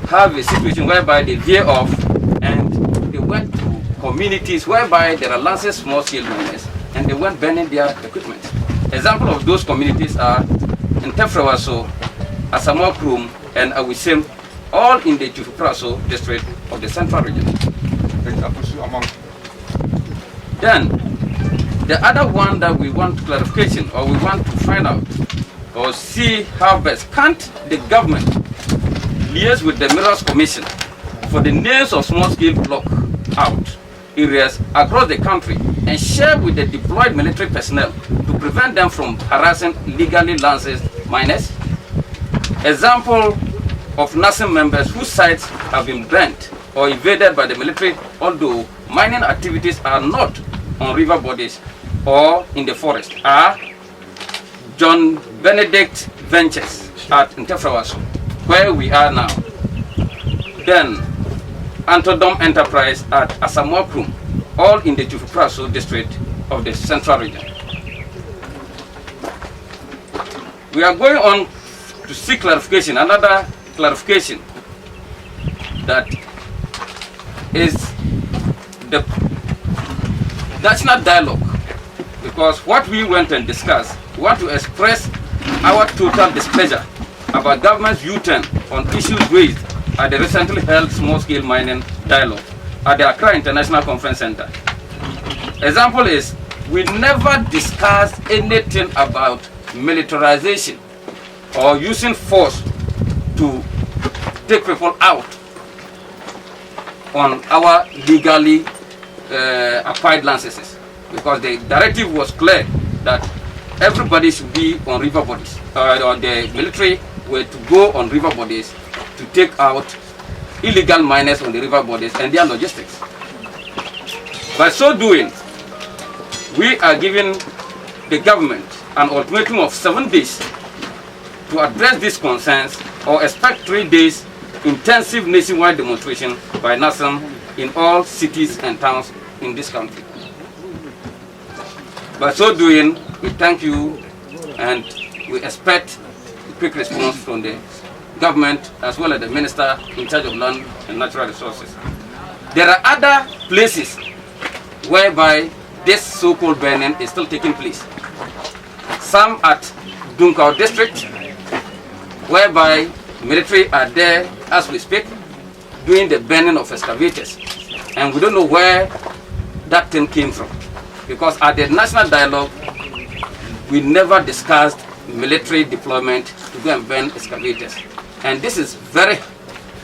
have a situation whereby they veer off and they went to communities whereby there are lances small-scale miners, and they went burning their equipment. Example of those communities are in Tefrewaso, Asamoah Krum, and Awisem, all in the Chufupraso district of the Central Region. Then, the other one that we want clarification, or we want to find out, or see how best, can't the government liaise with the Minerals Commission for the names of small-scale block out areas across the country and share with the deployed military personnel to prevent them from harassing legally licensed miners? Example of NASIM members whose sites have been burnt or invaded by the military, although mining activities are not on river bodies or in the forest, are John Benedict Ventures at Ntefrawaso, where we are now. Then Antodom Enterprise at Asamoah Krum, all in the Chufupraso district of the Central Region. We are going on to seek clarification, another clarification that is the national dialogue, because what we went and discussed, we want to express our total displeasure about government's U-turn on issues raised at the recently held small-scale mining dialogue at the Accra International Conference Center. Example is, we never discussed anything about militarization or using force to take people out on our legally acquired licenses, because the directive was clear that everybody should be on river bodies, or the military were to go on river bodies to take out illegal miners on the river bodies and their logistics. By so doing, we are giving the government an ultimatum of 7 days to address these concerns, or expect 3 days intensive nationwide demonstration by NASIM in all cities and towns in this country. By so doing, we thank you and we expect a quick response from the government as well as the minister in charge of land and natural resources. There are other places whereby this so-called burning is still taking place. Some at Dunkau district, whereby military are there as we speak, doing the burning of excavators. And we don't know where that thing came from. Because at the national dialogue, we never discussed military deployment to go and burn excavators. And this is very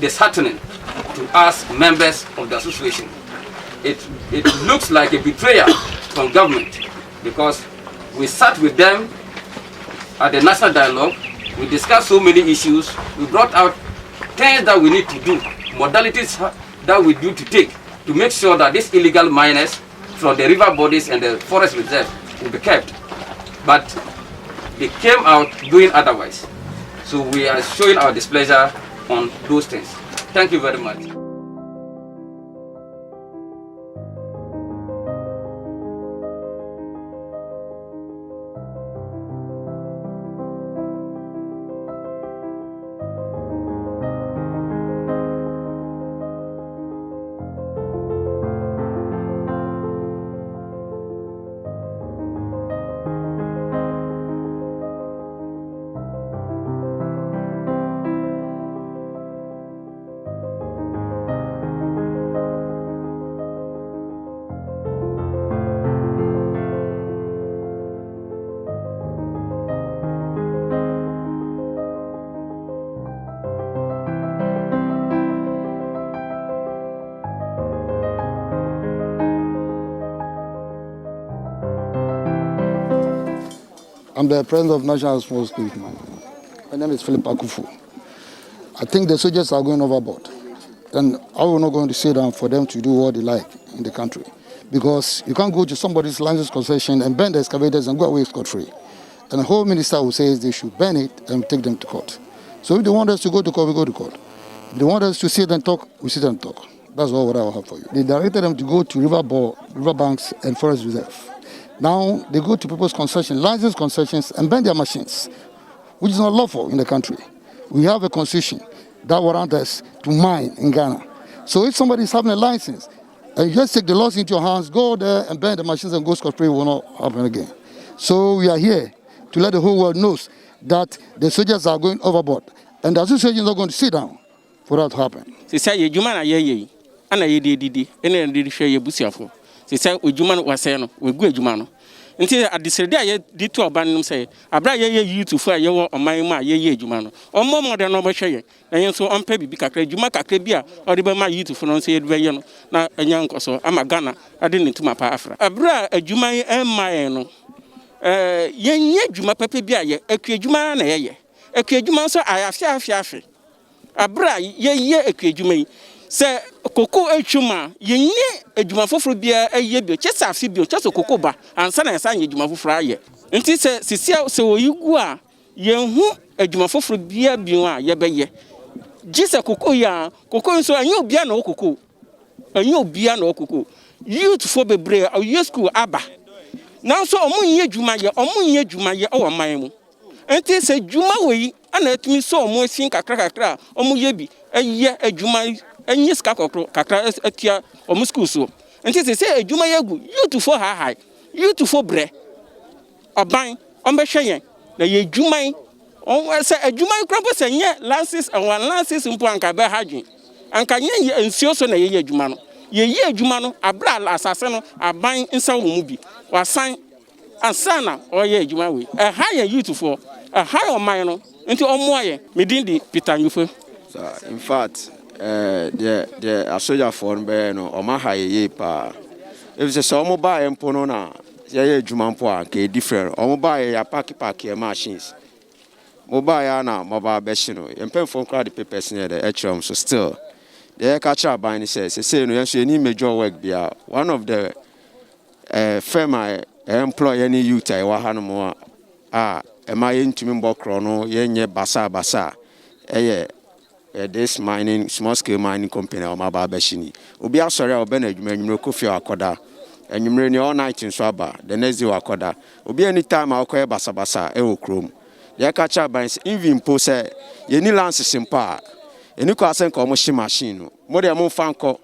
disheartening to us members of the association. It looks like a betrayal from government, because we sat with them at the national dialogue, we discussed so many issues, we brought out things that we need to do, modalities that we do to take to make sure that these illegal miners from the river bodies and the forest reserve will be kept. But they came out doing otherwise. So we are showing our displeasure on those things. Thank you very much. I'm the president of National Small Scale Mining. My name is Philip Akufu. I think the soldiers are going overboard. And I will not going to sit down for them to do what they like in the country. Because you can't go to somebody's license concession and burn the excavators and go away scot-free. And the whole minister will say they should burn it and take them to court. So if they want us to go to court, we go to court. If they want us to sit and talk, we sit and talk. That's all what I will have for you. They directed them to go to river banks and forest reserve. Now they go to people's concessions, license concessions, and burn their machines, which is not lawful in the country. We have a constitution. that warrant us to mine in Ghana. So if somebody is having a license, and you just take the laws into your hands, go there and burn the machines and go scot-free, will not happen again. So we are here to let the whole world know that the soldiers are going overboard. And the association is not going to sit down for that to happen. They say, you man are ye, and I did, and I did share your busiafo. They say, with Juman was saying, with good Jumano. Until at this day, did to abandon say, I brought you to fire your or my ye, Jumano, or more than over share. And so on Pebby, because Jumaka Crebia, or the my you to pronounce it very young, now a young or so. I'm a gunner, I didn't to my pafra. I brought a Jumai and my ye Juma Pepia, a Juma, a Juma, so I have shafi. A bra ye a Jumay. Say, Coco a Juma, ye a Juma for beer a year, just a fibio, just a cocoba, and son and son, ye Juma for Friday. And she said, Cecilia, so you go, ye who a Juma for beer, Bua, ye bay. Just a cocoa ya, cocoa, so a new piano cocoa. A new piano cocoa. You to for the bray or your school abba. Now so a moon ye Jumaya, or moon ye Jumaya, or my. And they say Juma way, and let me so more think a cracker, or Muyebi, a year a Juma, and yes, Kakra, a tia, or Muscuso. And they say a Juma Yagu, you to for her high, you to for bre, or bang, on Bashayan, the ye Jumai, or say a Jumai crumpus and yet lances and one lances in Puanca by Hajin. And can ye and Sioso a ye Jumano, ye Jumano, a bra assassino, a bang in some movie, or sign. And Sana, or ye Jumawi, a higher you to for a higher minor into Omoye, Medindi, Peter Yufu. In fact, the soldier phone beno or Maha ye pa. If the summer buy and ponona, ye Jumampoa, ke different, or buy a packy machines. Mobayana, mobile beshino, and pen phone crowd papers near the Etchum, so still. The catcher buying says, say, no, any major work be one of the firm employ any youth I wahano am I into me bokrono yenye basa this mining small scale mining company or my babashini obi asori obena adwuma nwumre kofi akoda enwumre ni all night nso aba the next day akoda obi anytime akoye basa e okrom ye catch up by even post ye ni lance simpa eni ko asen ko mo shi machine no mo de mo fanko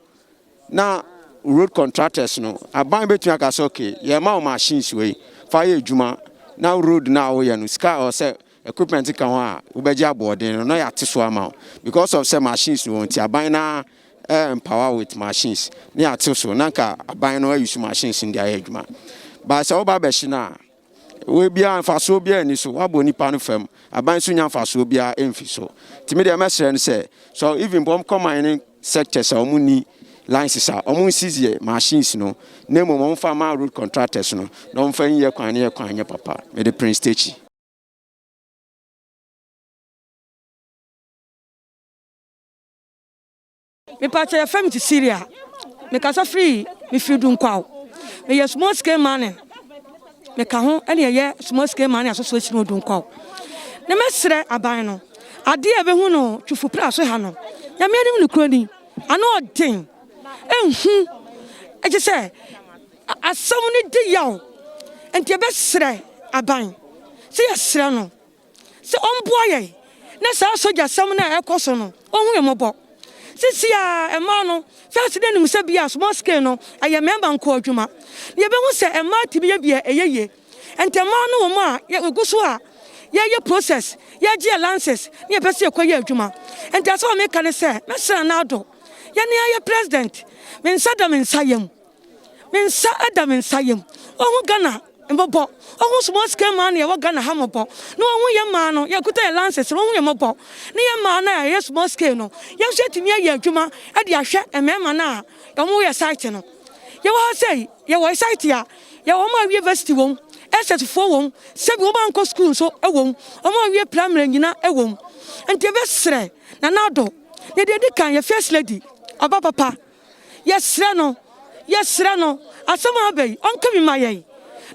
na road contractors no aban betun aka say okay ye ma machines we fire adwuma na road na wo ye no sky or say equipment kan ho a wo beji aboden no ya teso ama because of say machines no nti aban na empower with machines na ya teso na ka aban no use machines in their adwuma ba say oba be shi na we bia mfaso bia ni so wabo nipa no fam aban so nya mfaso bia emfi so ti me de mesere no say so even bomb mining sectors are muni licenses are almost machines no name of farmer road contractors no don't find ye kwanye papa me the prince stage me pacha fam to Syria me kasa free me free dun kwaw me yes small scale mining me ka ho ene ye small scale mining association no dun kwaw ne mesre aban no ade e be hu no twufu pra so ha no ya me anim no kroni ano odin enhu e je say asam ni di yaw enti e be sre aban se ya sre no se onboye na sa soja sam na ekoso no ohun e mobo sisi a ema no first day nim se bia small scale no aye member nko adwuma ye be hu se ema tibia bia eyeye enti ema no wo ma ye guso a ye process ye gi lances ye pese ekoye adwuma enti aso me kan se mesra na ado ye ne aye president men sada men sayem men sa adam men sayem ohun Ghana mbobo ohun small scale man ye wa Ghana ha mbobo no ohun ye ma no ye kuta lances ohun ye mbobo ne ye ma na ye small scale no ye hwetimi ye adwuma e de ahwe emema na omo ye site no ye wa say ye wa site ya ye wo ma university won SS4 won sebi wo banko school so e won omo wie primary nyina e won enti be sre na nado ne de kan ye first lady oba papa ye sre no asama abey onka mi maye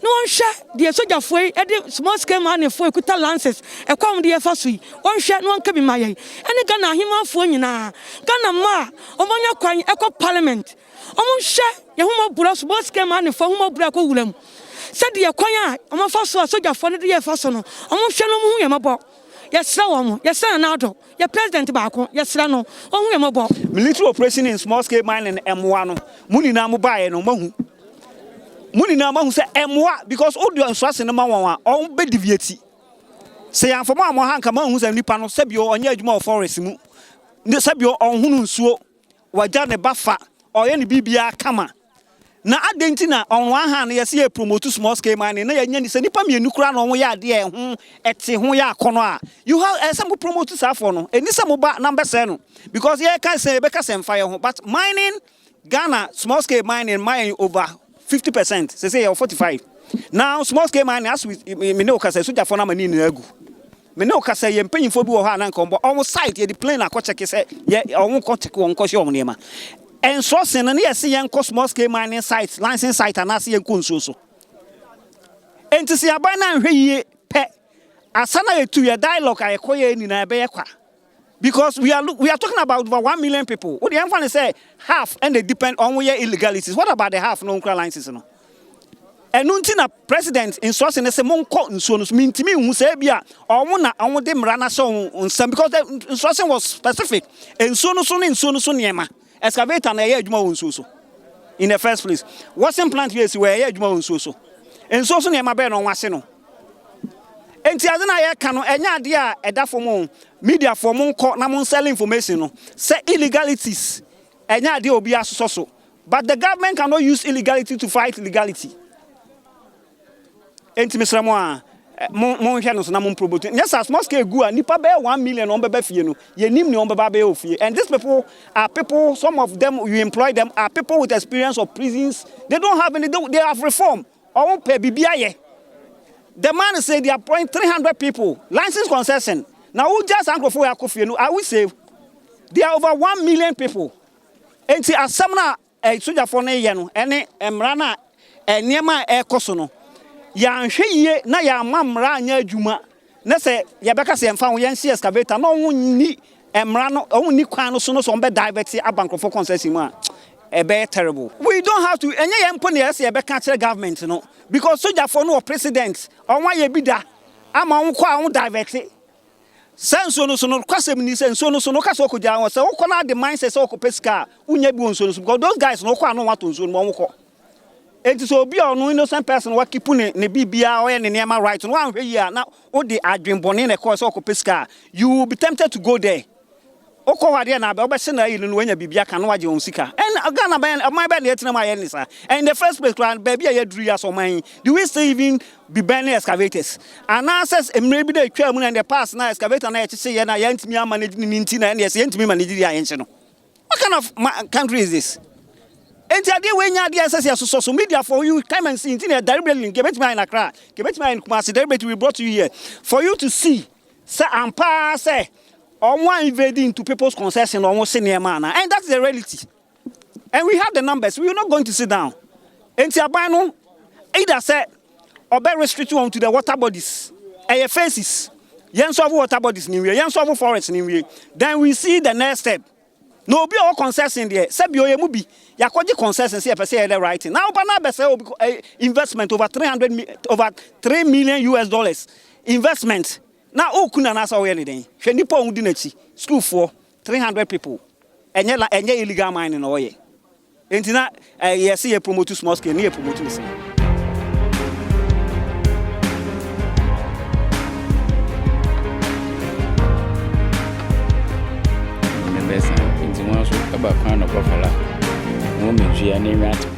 no onhwe de soja foi e de small scale man foi kuta lances e kwam de fa so yi onhwe no onka mi maye ene Ghana ahima fo nyina Ghana ma omonya kwan e ko parliament omonhwe ye homo bura small scale man fo homo bura ko wuram se de kwan a omo fa so soja fo ne de ye fa so no omonhwe no mu ye mabo yɛsrɛ wɔn yɛsrɛ Nado yɛ president baako yɛsrɛ no ɔhu yɛ mɔbɔ military operation in small scale mining M1 no muni na mo bae no mahu sɛ M1 because all the instruction no ma wɔn a ɔn be deviate sɛ yan fɔm a mo hanka ma hu sɛ nipa no sɛ bio ɔnyɛ adwuma forest mu ne sɛ bio ɔhunu nsuo wagya ne bafa ɔyɛ ne bibia kama na adenti na ɔnwa ha na yɛse yɛ promote small scale mining na yɛnya ni sɛ nipa mienu kura na ɔho yɛ ade ho ɛte ho yɛ akɔno a you have some promote safo no eni sɛ mo ba number 7 because yɛ ka sɛ bɛka sɛ mfa yɛ ho but mining Ghana small scale mining mine over 50% say 45 now small scale mining as we me ne okasa soja for na mani na agu me ne okasa ye mpanyimfo bi wo ha na nkombo on site ye the plane akɔ check say ye on ko check won ko hye on nema and sourcing na ye se yen ko small scale mining site license site and as ye ko nso so enti se aban na hwɛ yie pɛ asana ye tu ye dialogue ay ko ye ni na be ye kwa because we are talking about over 1 million people what the emphasis say half and they depend on where illegalities what about the half no licenses no and nunti president instruction say monko nsuo no mintimi hu say bia omo na omo de mra na so nsam because the instruction was specific nsuo no so niema excavator na ye adwuma nsuo so in the first place washing plant here is where ye adwuma nsuo so nsuo so niema be no wase no enti ade na ye ka no enya ade a eda fom media for monko na mon sell information no say illegalities enya ade obi asoso so but the government cannot use illegality to fight illegality. Enti misramo a mon hwe no so na mon promote yes as small scale gu a nipa be 1 million on beba fie no ye nim ne on beba be ofie and these people are people some of them you employ them are people with experience of prisons they don't have any they have reform or pay bibia ye the man say they appoint 300 people license concession now who just ankrofo ya kofie no I will say there are over 1 million people enti asem na soja for na ye no ene emra na enema ekoso no ya nhwe na ya mamra anya adwuma na se ya beka se emfa wo yan si excavator na wo ni emra no wo ni kwan no so no so be divert abankrofo concession mu a be terrible we don't have to enye ye mpo na ya se ya beka kire government no because soja for no president onwa ye bida ama wo kwa wo divert senso no so no kwasem ni senso no so no kaso okogya wo se wo kɔ na the mindset se okopesika unya bi won so no because those guys no kwa no wato so no wo kɔ enti so obi a no innocent person wa keep ne bibia o ye ne nema right no wan hwe yi a na o de adwenbone na cause okopesika you will be tempted to go there okowade na be obese na yi no wanya bibia ka no waje on sika and Ghana ban my ban yetina ma ye nisa and in the first place baby a duru ya so man do we still even be banning excavators and access emre bi da twa mu na in the past na excavator na ye kye ye na ye ntimi manage ni nti na ye ntimi manage ya ye nche no what kind of country is this enti ade we nya ade asese so media for you come and see internet deliberately get me in Accra get me in Kumasi deliberately we brought you here for you to see say ampa say on invading into people's concession almost senior man and that's the reality and we have the numbers we are not going to sit down enti abano either say or be restricted on to the water bodies and faces yen solve water bodies ni we yen solve forest ni we then we see the next step no be all concession there say bi oyemu bi yakoje concession say person here writing now bana be say investment over 3 million US dollars investment now okuna na say we anything hwe nipa on di na chi school for 300 people enye illegal mining no ye enti na yes ye promote small scale ye promote this about kind of buffalo. Woman, she and